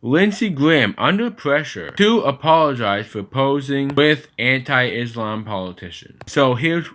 Lindsey Graham Under Pressure to apologize for posing with anti-Islam politicians. So here's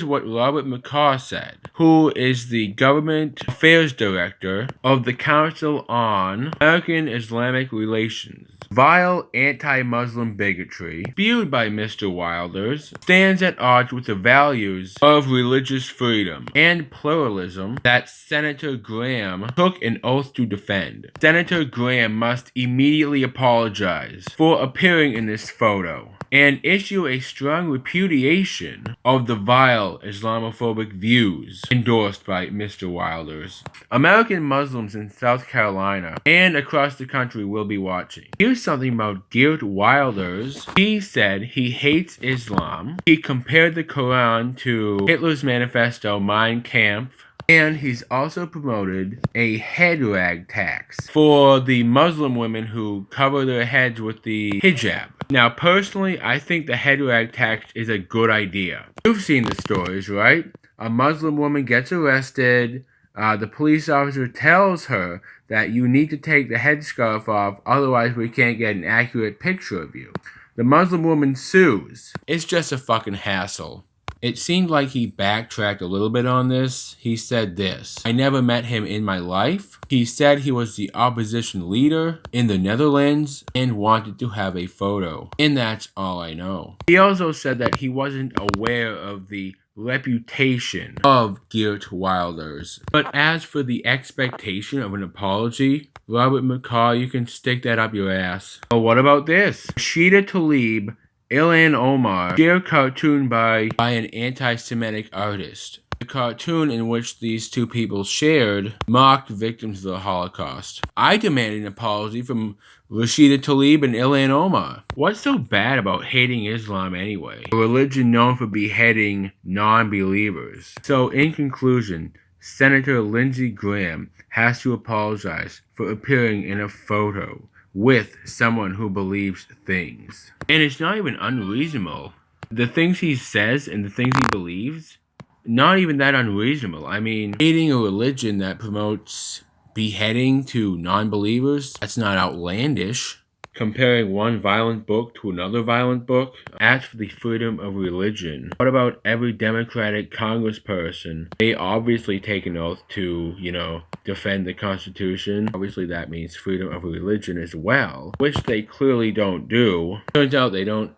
what Robert McCaw said, who is the Government Affairs Director of the Council on American Islamic Relations. Vile anti-Muslim bigotry, spewed by Mr. Wilders, stands at odds with the values of religious freedom and pluralism that Senator Graham took an oath to defend. Senator Graham must immediately apologize for appearing in this photo and issue a strong repudiation of the vile Islamophobic views endorsed by Mr. Wilders. American Muslims in South Carolina and across the country will be watching. Here's something about Geert Wilders. He said he hates Islam. He compared the Quran to Hitler's manifesto, Mein Kampf. And he's also promoted a head rag tax for the Muslim women who cover their heads with the hijab. Now, personally, I think the head rag tax is a good idea. You've seen the stories, right? A Muslim woman gets arrested. The police officer tells her that you need to take the headscarf off, otherwise we can't get an accurate picture of you. The Muslim woman sues. It's just a fucking hassle. It seemed like he backtracked a little bit on this. He said this: I never met him in my life. He said he was the opposition leader in the Netherlands and wanted to have a photo. And that's all I know. He also said that he wasn't aware of the reputation of Geert Wilders. But as for the expectation of an apology, Robert McCaw, you can stick that up your ass. But what about this? Rashida Tlaib, Ilhan Omar, share cartoon by an anti-Semitic artist. The cartoon in which these two people shared mocked victims of the Holocaust. I demand an apology from Rashida Tlaib and Ilhan Omar. What's so bad about hating Islam anyway? A religion known for beheading non-believers. So in conclusion, Senator Lindsey Graham has to apologize for appearing in a photo with someone who believes things. And it's not even unreasonable. The things he says and the things he believes, not even that unreasonable. I mean, hating a religion that promotes beheading to non-believers, that's not outlandish. Comparing one violent book to another violent book. As for the freedom of religion, what about every Democratic congressperson? They obviously take an oath to, defend the Constitution. Obviously that means freedom of religion as well, which they clearly don't do. Turns out they don't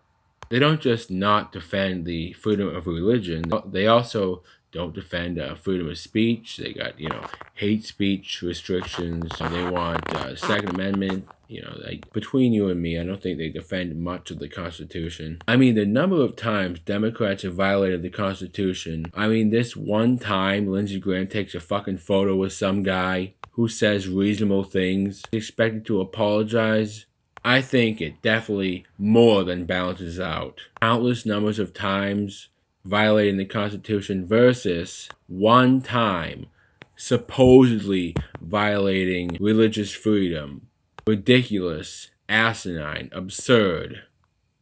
just not defend the freedom of religion, they also don't defend freedom of speech. They got, hate speech restrictions. They want Second Amendment. Like between you and me, I don't think they defend much of the Constitution. I mean, the number of times Democrats have violated the Constitution. I mean, this one time Lindsey Graham takes a fucking photo with some guy who says reasonable things, expected to apologize. I think it definitely more than balances out. Countless numbers of times violating the Constitution versus one time supposedly violating religious freedom. Ridiculous, asinine, absurd.